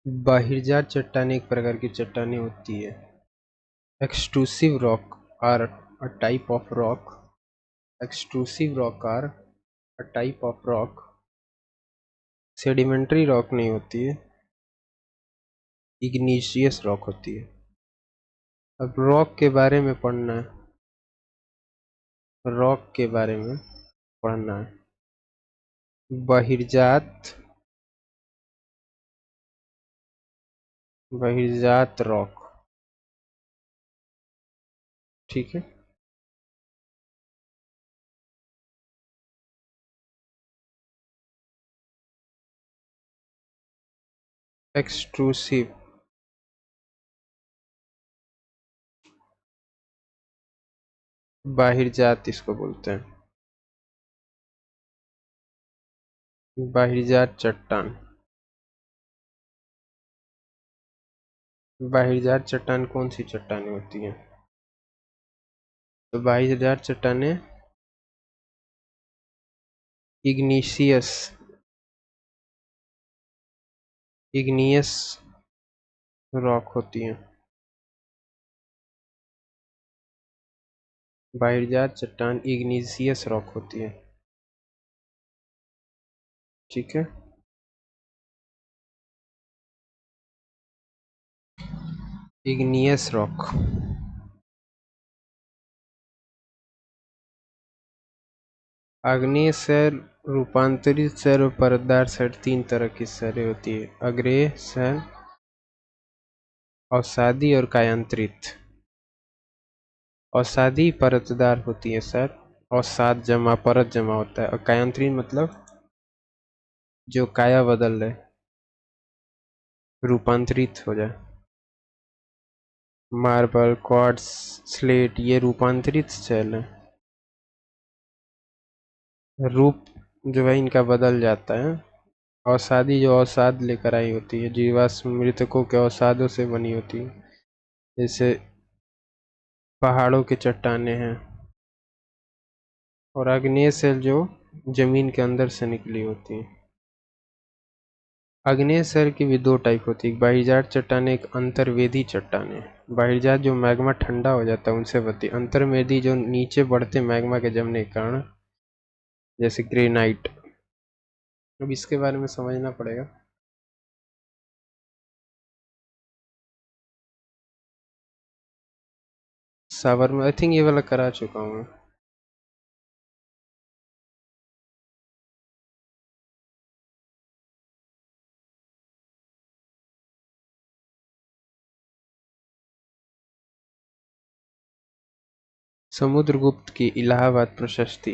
बहिर्जात चट्टानें एक प्रकार की चट्टानें होती है। Extrusive rock are a type of rock. Extrusive rock are a type of rock. Sedimentary rock नहीं होती है, इग्नीशियस रॉक होती है। अब रॉक के बारे में पढ़ना है, रॉक के बारे में पढ़ना है। बहिर्जात बहिर्जात रॉक, ठीक है। एक्सट्रूसिव बहिर्जात इसको बोलते हैं, बहिर्जात चट्टान। बहिर्जात चट्टान कौन सी चट्टानें होती हैं? तो बहिर्जात चट्टानें इग्नीशियस इग्नियस रॉक होती हैं। बहिर्जात चट्टान इग्निशियस रॉक होती है, ठीक है। Igneous rock. आग्नेय सैल, रूपांतरित सैल और परतदार सैल तीन तरह की सैलें होती है। अग्नेय सैल, अवसादी और कायांतरित। अवसादी परतदार होती है सैल, अवसाद जमा परत जमा होता है। और कायांतरित मतलब जो काया बदल रहे, रूपांतरित हो जाए। मार्बल, क्वार्ट्ज, स्लेट ये रूपांतरित सैल है। रूप जो है इनका बदल जाता है। अवसादी जो अवसाद लेकर आई होती है, जीवाश्म मृतकों के अवसादों से बनी होती है, जैसे पहाड़ों की चट्टानें हैं। और आग्नेय सैल जो जमीन के अंदर से निकली होती है। आग्नेय सैल की भी दो टाइप होती है। बहिर्जात चट्टानें एक अंतर्वेदी चट्टानें। बहिर्जात जो मैग्मा ठंडा हो जाता है उनसे बनती है। अंतर्वेदी जो नीचे बढ़ते मैग्मा के जमने के कारण, जैसे ग्रेनाइट। अब इसके बारे में समझना पड़ेगा। साबरमती, आई थिंक ये वाला करा चुका हूँ मैं। समुद्रगुप्त की इलाहाबाद प्रशस्ति।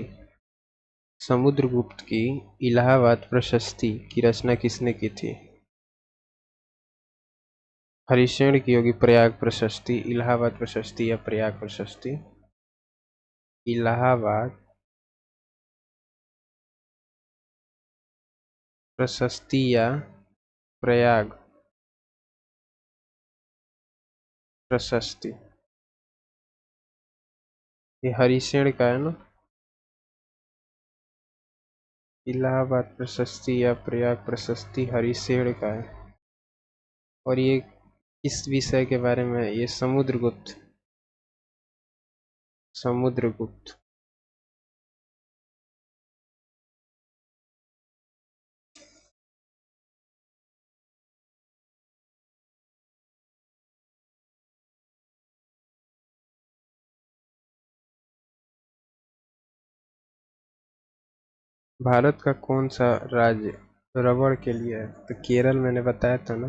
समुद्रगुप्त की इलाहाबाद प्रशस्ति की रचना किसने की थी? हरिशेन की होगी प्रयाग प्रशस्ति, इलाहाबाद प्रशस्ति या प्रयाग प्रशस्ति। इलाहाबाद प्रशस्ति या प्रयाग प्रशस्ति। ये हरिशेन का है ना। इलाहाबाद प्रशस्ति या प्रयाग प्रशस्ति हरिशेन का है। और ये इस विषय के बारे में, ये समुद्रगुप्त समुद्रगुप्त भारत का कौन सा राज्य रबड़ के लिए है? तो केरल, मैंने बताया था ना।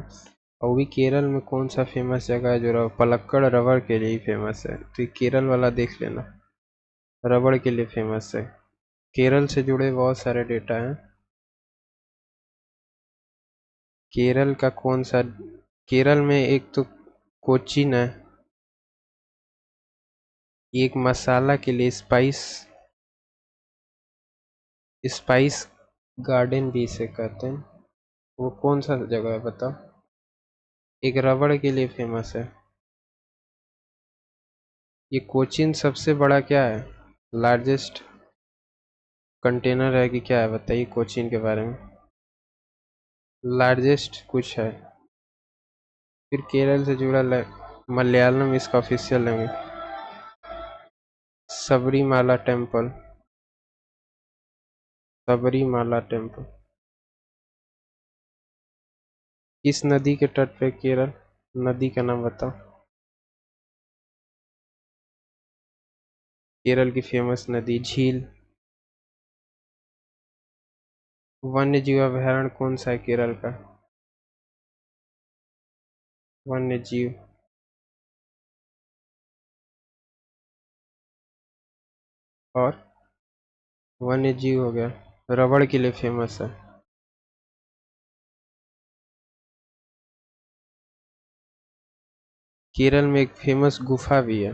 और भी केरल में कौन सा फेमस जगह है जो पलक्कड़ रबड़ के लिए ही फेमस है? तो ये केरल वाला देख लेना, रबड़ के लिए फेमस है। केरल से जुड़े बहुत सारे डेटा हैं। केरल का कौन सा, केरल में एक तो कोचीन है, एक मसाला के लिए स्पाइस स्पाइस गार्डन भी इसे कहते हैं। वो कौन सा जगह है बताओ? एक रबड़ के लिए फेमस है। ये कोचीन सबसे बड़ा क्या है, लार्जेस्ट कंटेनर है कि क्या है? बताइए कोचीन के बारे में। लार्जेस्ट कुछ है। फिर केरल से जुड़ा मलयालम इसका official language. Sabarimala temple. Sabarimala temple किस नदी के तट पे केरल? नदी का नाम बताओ। केरल की फेमस नदी, झील। वन्य जीव अभयारण्य कौन सा है केरल का? वन्य जीव। और वन्य जीव हो गया। रबड़ के लिए फेमस है। केरल में एक फेमस गुफा भी है।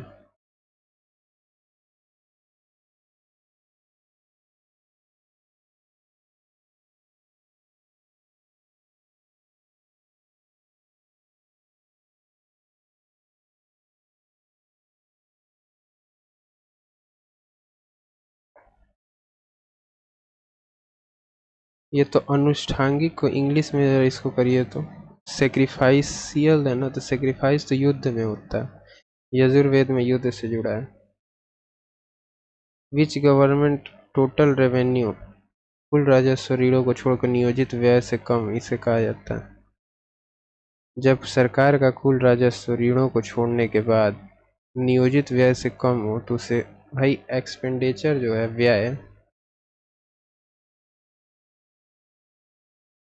ये तो अनुष्ठांगिक को इंग्लिश में अगर इसको करिए तो सेक्रीफाइसियल है ना, तो सेक्रीफाइस तो युद्ध में होता है, यजुर्वेद में युद्ध से जुड़ा है। विच गवर्नमेंट टोटल रेवेन्यू, कुल राजस्व ऋणों को छोड़कर नियोजित व्यय से कम, इसे कहा जाता है। जब सरकार का कुल राजस्व ऋणों को छोड़ने के बाद नियोजित व्यय से कम हो तो उसे, भाई एक्सपेंडिचर जो है, व्यय,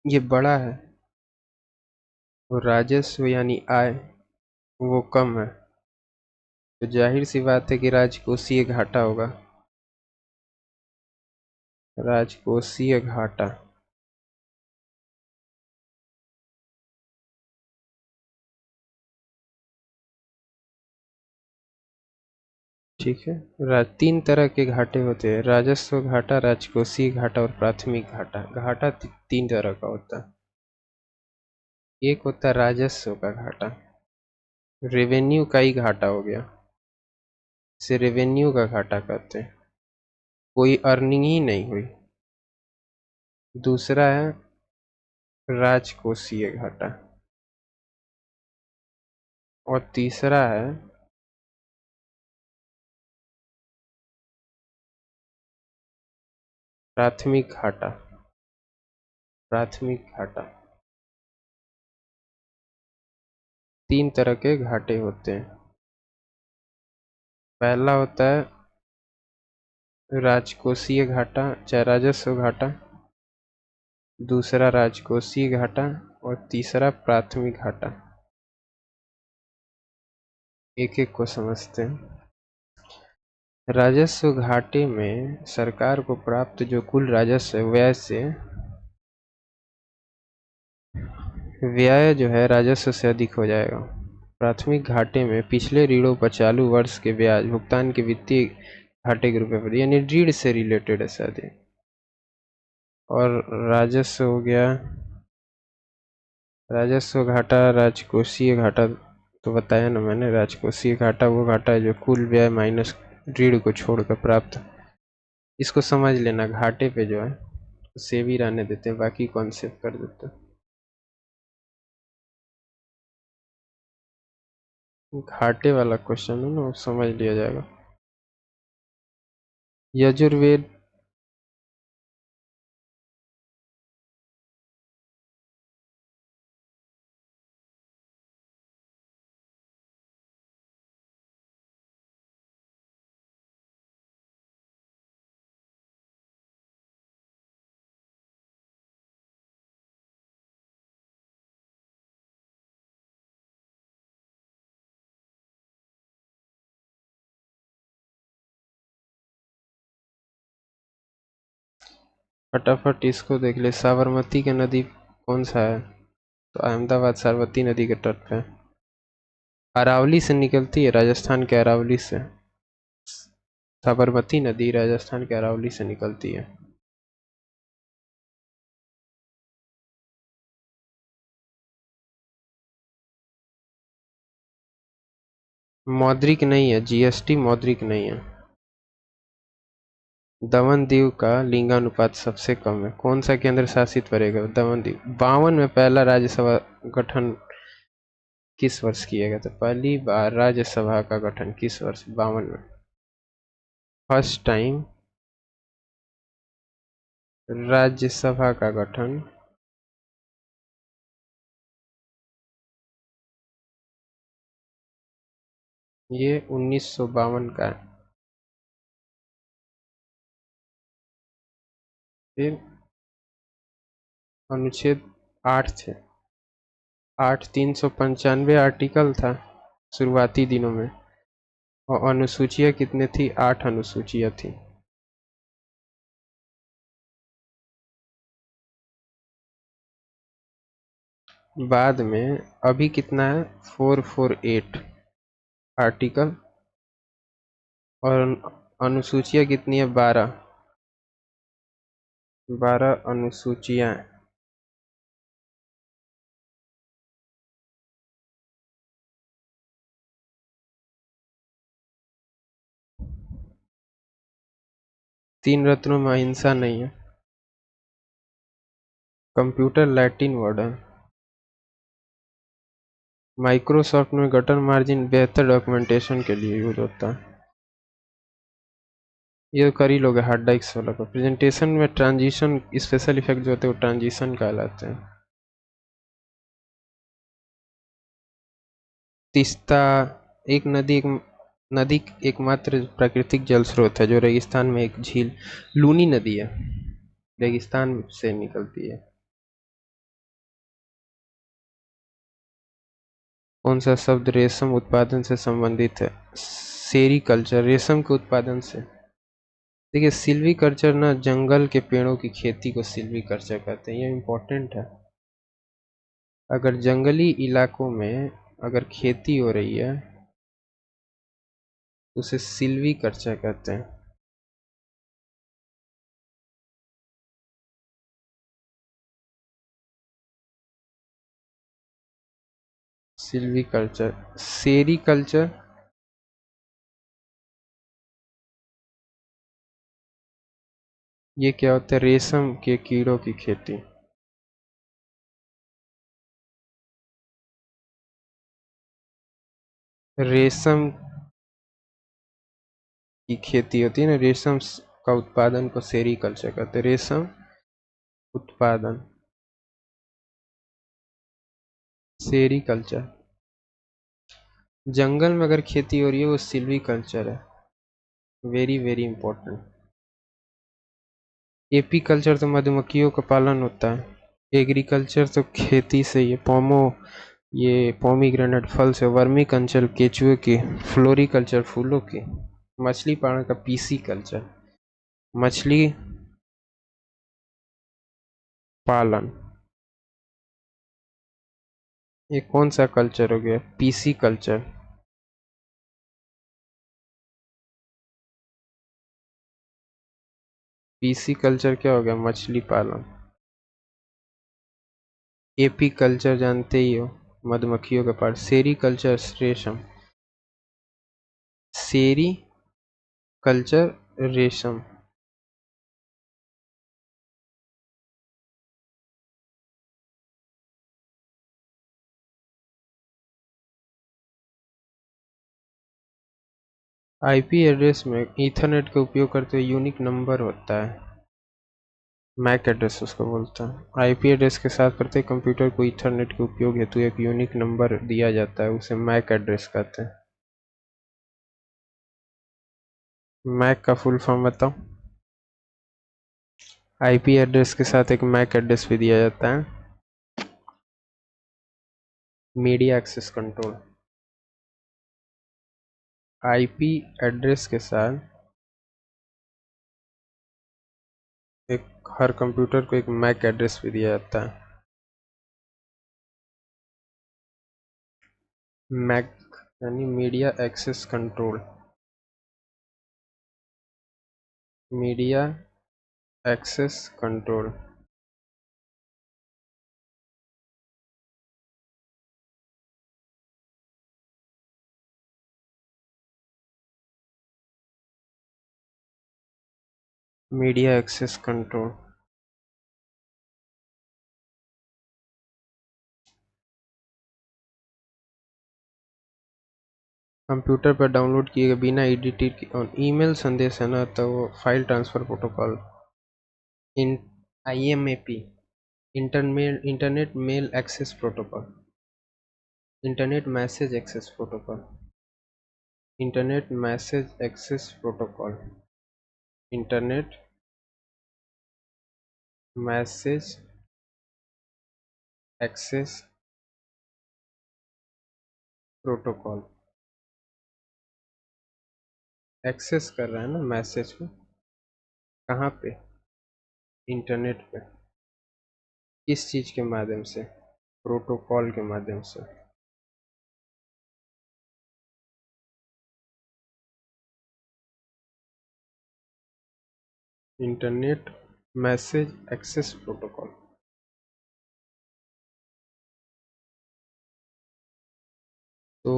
ये बड़ा है और राजस्व यानी आय वो कम है, तो जाहिर सी बात है कि राजकोषीय घाटा होगा। राजकोषीय घाटा। ठीक है। तीन तरह के घाटे होते हैं, राजस्व घाटा, राजकोषीय घाटा और प्राथमिक घाटा। घाटा तीन तरह का होता है। एक होता है राजस्व का घाटा, रेवेन्यू का ही घाटा हो गया, इसे रेवेन्यू का घाटा कहते हैं, कोई अर्निंग ही नहीं हुई। दूसरा है राजकोषीय घाटा, और तीसरा है प्राथमिक घाटा। प्राथमिक घाटा। तीन तरह के घाटे होते हैं। पहला होता है राजकोषीय घाटा चाहे राजस्व घाटा, दूसरा राजकोषीय घाटा, और तीसरा प्राथमिक घाटा। एक एक को समझते हैं। राजस्व घाटे में सरकार को प्राप्त जो कुल राजस्व है, व्यय से, व्यय जो है राजस्व से अधिक हो जाएगा। प्राथमिक घाटे में पिछले ऋणों पर चालू वर्ष के ब्याज भुगतान के वित्तीय घाटे के रूप में, यानी ऋण से रिलेटेड है शायद। और राजस्व हो गया, राजस्व घाटा, राजकोषीय घाटा तो बताया ना मैंने। राजकोषीय घाटा वो घाटा है जो कुल व्यय माइनस ऋण को छोड़कर प्राप्त। इसको समझ लेना, घाटे पे जो है उसे भी रहने देते हैं, बाकी कॉन्सेप्ट कर देते हैं। घाटे वाला क्वेश्चन है ना, वो समझ लिया जाएगा। यजुर्वेद। फटाफट इसको देख ले, साबरमती की नदी कौन सा है? तो अहमदाबाद साबरमती नदी के तट पे। अरावली से निकलती है, राजस्थान के अरावली से। साबरमती नदी राजस्थान के अरावली से निकलती है। मौद्रिक नहीं है, जीएसटी मौद्रिक नहीं है। दमन दीव का लिंगानुपात सबसे कम है, कौन सा केंद्र शासित प्रदेश है? दमन दीव। 52 में पहला राज्यसभा गठन किस वर्ष किया गया था पहली बार राज्यसभा का गठन? किस वर्ष? 52 में। फर्स्ट टाइम राज्यसभा का गठन ये 1952 का है। फिर अनुच्छेद 8 थे। 8 395 आर्टिकल था शुरुआती दिनों में, और अनुसूचियां कितने थी? 8 अनुसूचियां थी। बाद में अभी कितना है? 448 आर्टिकल, और अनुसूचियां कितनी है? 12। 12 अनुसूचियां। तीन रत्नों में अहिंसा नहीं है। कंप्यूटर लैटिन वर्ड है। माइक्रोसॉफ्ट में गटर मार्जिन बेहतर डॉक्यूमेंटेशन के लिए यूज होता है। ये तो कर ही लोगे हार्ड डिस्क वाला को। प्रेजेंटेशन में ट्रांजिशन स्पेशल इफेक्ट जो होते हैं वो ट्रांजिशन कहलाते हैं। तीस्ता एक नदी एकमात्र प्राकृतिक जल स्रोत है जो रेगिस्तान में एक झील लूनी नदी है, रेगिस्तान से निकलती है। कौन सा शब्द रेशम उत्पादन से संबंधित है? सेरीकल्चर, रेशम के उत्पादन से। देखिए सिल्वी कल्चर ना, जंगल के पेड़ों की खेती को सिल्वी कल्चर कहते हैं, ये इम्पोर्टेंट है। अगर जंगली इलाकों में अगर खेती हो रही है तो उसे सिल्वी कल्चर कहते हैं। सिल्वी कल्चर। सेरी कल्चर ये क्या होता है? रेशम के कीड़ों की खेती। रेशम की खेती होती है ना, रेशम का उत्पादन को सेरी कल्चर कहते हैं। रेशम उत्पादन सेरी कल्चर। जंगल में अगर खेती हो रही है वो सिल्वी कल्चर है। Very very important. AP culture तो मधुमक्खियों का पालन होता है। एग्रीकल्चर तो खेती से, ये पोमीग्रेनेट फल से। वर्मी कल्चर केचुए की। फ्लोरिकल्चर फूलों की। मछली पालन का पीसी कल्चर, मछली पालन। ये कौन सा कल्चर हो गया? PC culture. पीसी कल्चर क्या हो गया? मछली पालन। एपी कल्चर जानते ही हो, मधुमक्खियों का पालन। सेरी कल्चर रेशम। सेरी कल्चर रेशम। आईपी एड्रेस में ईथरनेट का उपयोग करते हुए यूनिक नंबर होता है, मैक एड्रेस उसको बोलता है। आईपी एड्रेस के साथ प्रत्येक कंप्यूटर को ईथरनेट के उपयोग हेतु एक यूनिक नंबर दिया जाता है, उसे मैक एड्रेस कहते हैं। मैक का फुल फॉर्म बताओ। आईपी एड्रेस के साथ एक मैक एड्रेस भी दिया जाता है, media access control. IP address के साथ एक हर कंप्यूटर को एक मैक एड्रेस भी दिया जाता है। मैक यानी media access control. Media access control. Media access control. Computer पर डाउनलोड किए गए बिना एडिटेड और ईमेल संदेश है ना, तो वो file transfer protocol, in IMAP, internet mail access protocol, internet message access protocol, internet message access protocol, internet message access protocol. Access कर रहा है ना मैसेज को, कहाँ पे? इंटरनेट पे। किस चीज़ के माध्यम से? प्रोटोकॉल के माध्यम से। Internet message access protocol. तो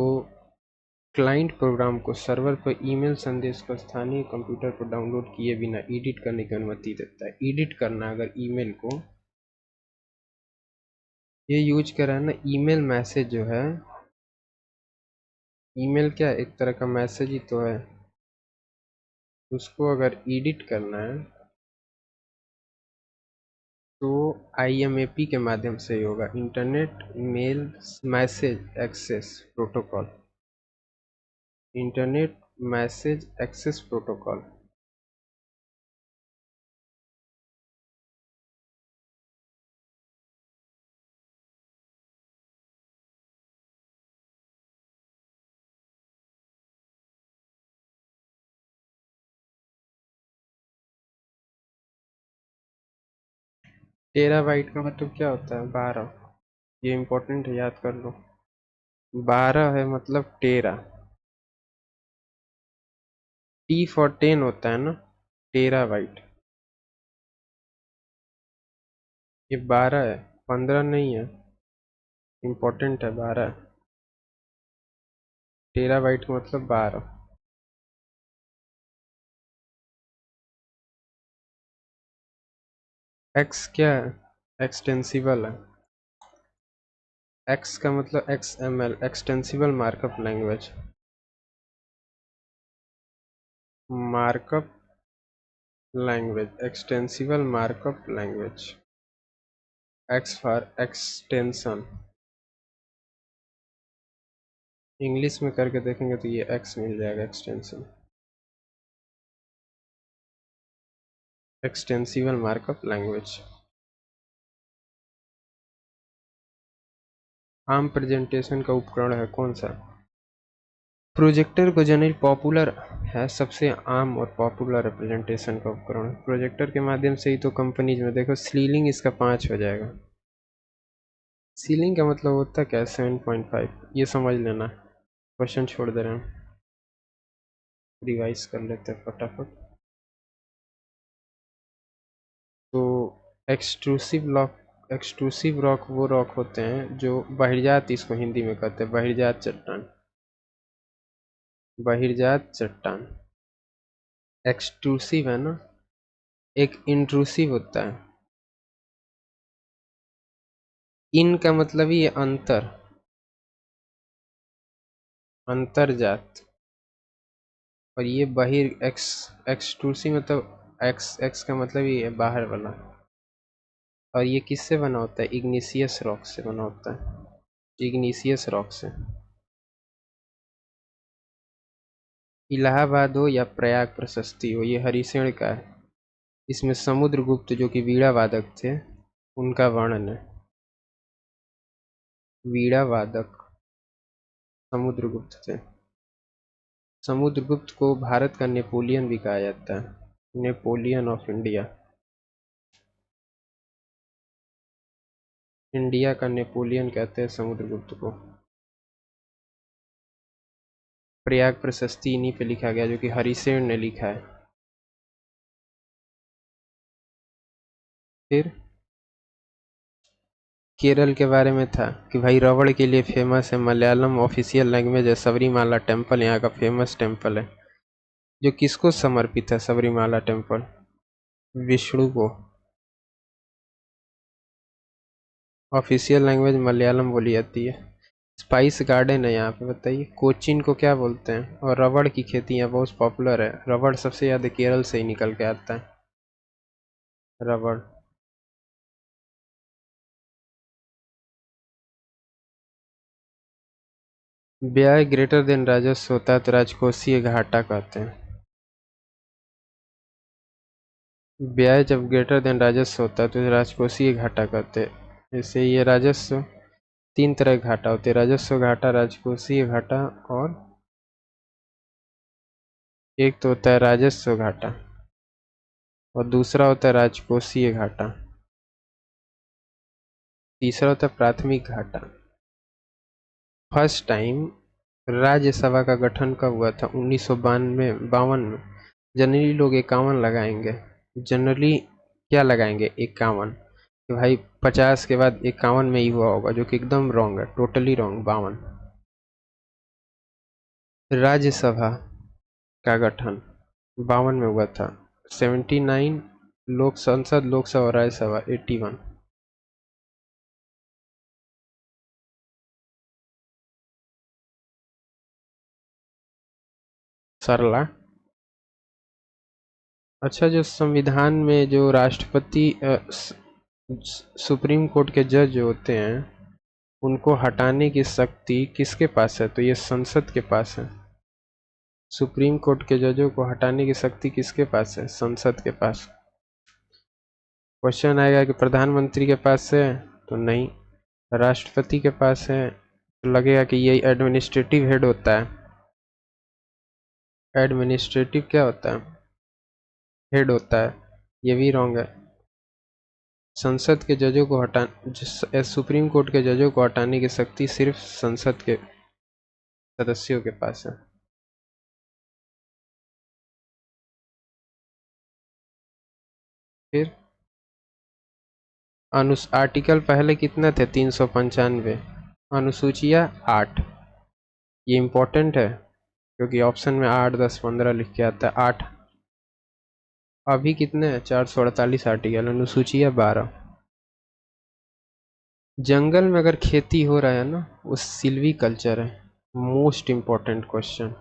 क्लाइंट प्रोग्राम को सर्वर पर ईमेल संदेश को स्थानीय कंप्यूटर पर डाउनलोड किए बिना एडिट करने की अनुमति देता है। एडिट करना अगर ईमेल को, ये यूज करा है ना, ईमेल मैसेज जो है, ईमेल क्या है? एक तरह का मैसेज ही तो है। उसको अगर एडिट करना है तो IMAP के माध्यम से ही होगा, internet mail message access protocol, internet message access protocol. Terabyte का मतलब क्या होता है? 12। ये इम्पोर्टेंट है, याद कर लो। 12 है मतलब टेरा। T फॉर 10 होता है ना, टेराबाइट। ये 12 है, 15 नहीं है। इम्पोर्टेंट है 12। टेराबाइट का मतलब 12। एक्स क्या है? एक्सटेंसिबल है। एक्स का मतलब XML, extensible markup language. Markup language, extensible markup language. X for extension. English में करके देखेंगे तो ये एक्स मिल जाएगा, एक्सटेंशन, एक्सटेंसिबल मार्कअप लैंग्वेज। आम प्रेजेंटेशन का उपकरण है कौन सा? प्रोजेक्टर को जनरली पॉपुलर है, सबसे आम और पॉपुलर रिप्रेजेंटेशन का उपकरण। प्रोजेक्टर के माध्यम से ही तो कंपनीज में देखो, सीलिंग इसका 5 हो जाएगा। सीलिंग का मतलब होता क्या है? 7.5, ये समझ लेना। क्वेश्चन छोड़ दे रहे हैं, रिवाइज कर लेते हैं फटाफट। तो एक्सट्रूसिव लॉक, एक्सट्रूसिव रॉक वो रॉक होते हैं जो बहिर्जात, इसको हिंदी में कहते हैं बहिर्जात चट्टान, बहिर्जात चट्टान। एक्सट्रूसिव है ना, एक इंट्रूसिव होता है। इन का मतलब ही है अंतर, अंतरजात। और ये बहिर एक्स, एक्सट्रूसिव मतलब एक्स, एक्स का मतलब ही है बाहर वाला। और ये किससे बना होता है? इग्निशियस रॉक से बना होता है, इग्निशियस रॉक से। इलाहाबाद हो या प्रयाग प्रशस्ति हो, ये हरिशेण का है। इसमें समुद्रगुप्त जो कि वीणा वादक थे, उनका वर्णन है। वीणा वादक समुद्रगुप्त थे। समुद्रगुप्त को भारत का नेपोलियन भी कहा जाता है, नेपोलियन ऑफ इंडिया। इंडिया का नेपोलियन कहते हैं समुद्रगुप्त को। प्रयाग प्रशस्ति इन्हीं पे लिखा गया, जो कि हरिसेन ने लिखा है। फिर केरल के बारे में था कि भाई रबड़ के लिए फेमस है, मलयालम ऑफिशियल लैंग्वेज है, सबरीमाला टेम्पल यहाँ का फेमस टेम्पल है। जो किसको समर्पित है सबरीमाला टेम्पल? विष्णु को। ऑफिशियल लैंग्वेज मलयालम बोली जाती है। स्पाइस गार्डन है यहाँ पे, बताइए कोचीन को क्या बोलते हैं। और रबड़ की खेती यहाँ बहुत पॉपुलर है, रबड़ सबसे ज़्यादा केरल से ही निकल के आता है, रबड़। ब्याज ग्रेटर देन राजस्व होता है तो राजकोषीय घाटा कहते हैं। ब्याज जब ग्रेटर देन राजस्व होता है तो राजकोषीय घाटा कहते हैं। जैसे ये राजस्व, तीन तरह के घाटा होते हैं, राजस्व घाटा, राजकोषीय घाटा, और एक तो होता है राजस्व घाटा और दूसरा होता है राजकोषीय घाटा, तीसरा होता है प्राथमिक घाटा। फर्स्ट टाइम राज्यसभा का गठन कब हुआ था? 1952 में। जनरली लोग 51 लगाएंगे, जनरली क्या लगाएंगे? 51, कि भाई 50 के बाद 51 में ही हुआ होगा, जो कि एकदम रॉन्ग है, टोटली रॉन्ग। 52 राज्यसभा का गठन 52 में हुआ था। 79 लोक संसद, लोकसभा और राज्यसभा 81। सरला। अच्छा, जो संविधान में जो राष्ट्रपति सुप्रीम कोर्ट के जज जो होते हैं उनको हटाने की शक्ति किसके पास है? तो ये संसद के पास है। सुप्रीम कोर्ट के जजों को हटाने की शक्ति किसके पास है? संसद के पास। क्वेश्चन आएगा कि प्रधानमंत्री के पास है, तो नहीं। राष्ट्रपति के पास है, तो लगेगा कि ये एडमिनिस्ट्रेटिव हेड होता है। एडमिनिस्ट्रेटिव क्या होता है? हेड होता है। ये भी रॉन्ग है। संसद के जजों को सुप्रीम कोर्ट के जजों को हटाने की शक्ति सिर्फ संसद के सदस्यों के पास है। फिर आर्टिकल पहले कितने थे? 395। अनुसूचियाँ 8। ये इम्पोर्टेंट है क्योंकि ऑप्शन में 8, 10, 15 लिख के आता है। 8। अभी कितने हैं? 448 आर्टिकल, अनुसूचियाँ 12। जंगल में अगर खेती हो रहा है ना, वो सिल्वी कल्चर है। Most important question.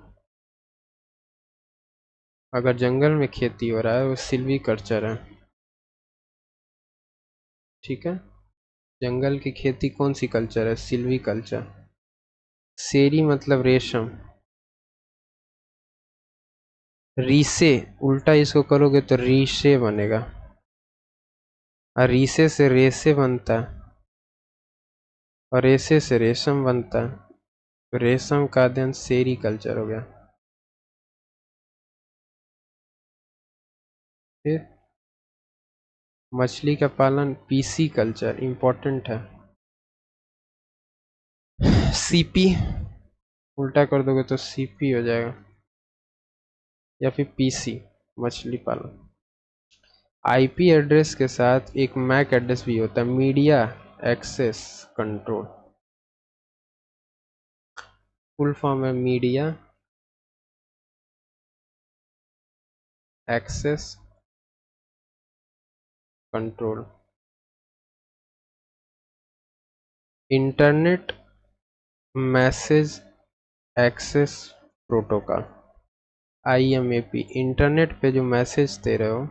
अगर जंगल में खेती हो रहा है वो सिल्वी कल्चर है। ठीक है, जंगल की खेती कौन सी कल्चर है? सिल्वी कल्चर। सेरी मतलब रेशम। रीसे, उल्टा इसको करोगे तो रीशे बनेगा, और रीसे से रेसे बनता है, और रेसे से रेशम बनता है, तो रेशम का अध्ययन सेरी कल्चर हो गया। फिर मछली का पालन पीसी कल्चर, इंपॉर्टेंट है। सीपी, उल्टा कर दोगे तो सीपी हो जाएगा, या फिर पीसी, मछली पालन। आईपी एड्रेस के साथ एक मैक एड्रेस भी होता है, media access control. Full form है media access control. Internet message access protocol, IMAP। Internet पे जो मैसेज दे रहे हो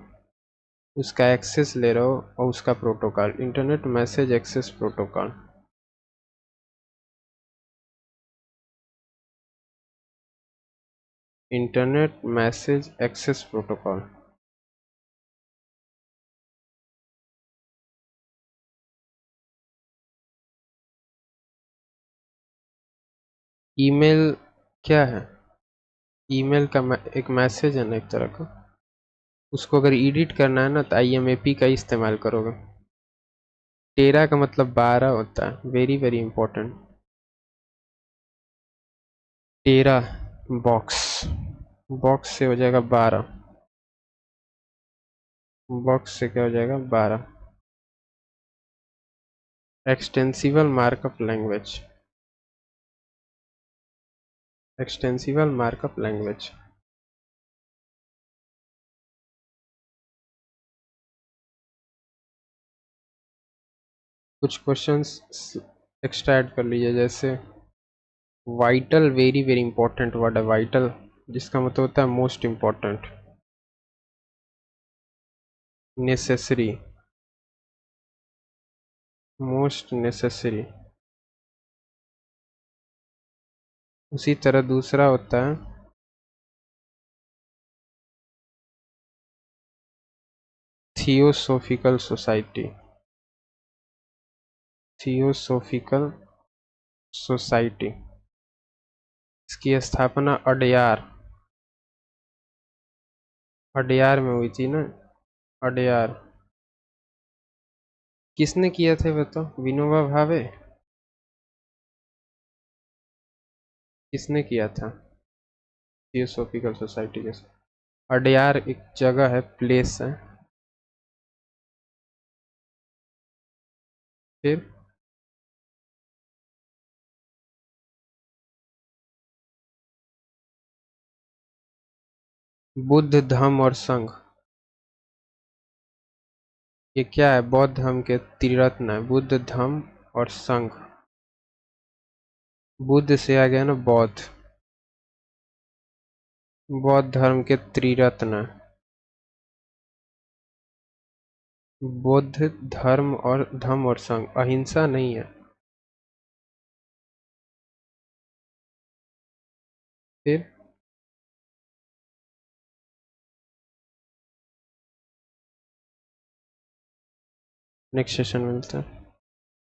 उसका एक्सेस ले रहे हो, और उसका protocol, internet message access protocol. Internet message access protocol. Email क्या है? ईमेल का एक मैसेज है ना, एक तरह का। उसको अगर एडिट करना है ना तो IMAP का इस्तेमाल करोगे। टेरा का मतलब 12 होता है, वेरी वेरी इंपॉर्टेंट। टेरा बॉक्स, बॉक्स से हो जाएगा 12, बॉक्स से क्या हो जाएगा? 12। Extensible markup language, extensible markup language. कुछ क्वेश्चंस एक्स्ट्रा ऐड कर लीजिए, जैसे vital very very important word है वाइटल, जिसका मतलब होता है most important, necessary, most necessary. उसी तरह दूसरा होता है थियोसोफिकल सोसाइटी, थियोसोफिकल सोसाइटी। इसकी स्थापना अडयार, अडयार में हुई थी ना, अडयार। किसने किया था बताओ, विनोबा भावे? किसने किया था थियोसोफिकल सोसाइटी के साथ? अडयार एक जगह है, प्लेस है। फिर बुद्ध धम्म और संघ, ये क्या है? बौद्ध धर्म के त्रिरत्न है, बुद्ध धम्म और संघ। बुद्ध से आ गया ना बौद्ध, बौद्ध धर्म के त्रिरत्न है, बुद्ध धर्म और धम्म और संघ, अहिंसा नहीं है। फिर नेक्स्ट सेशन में मिलता है।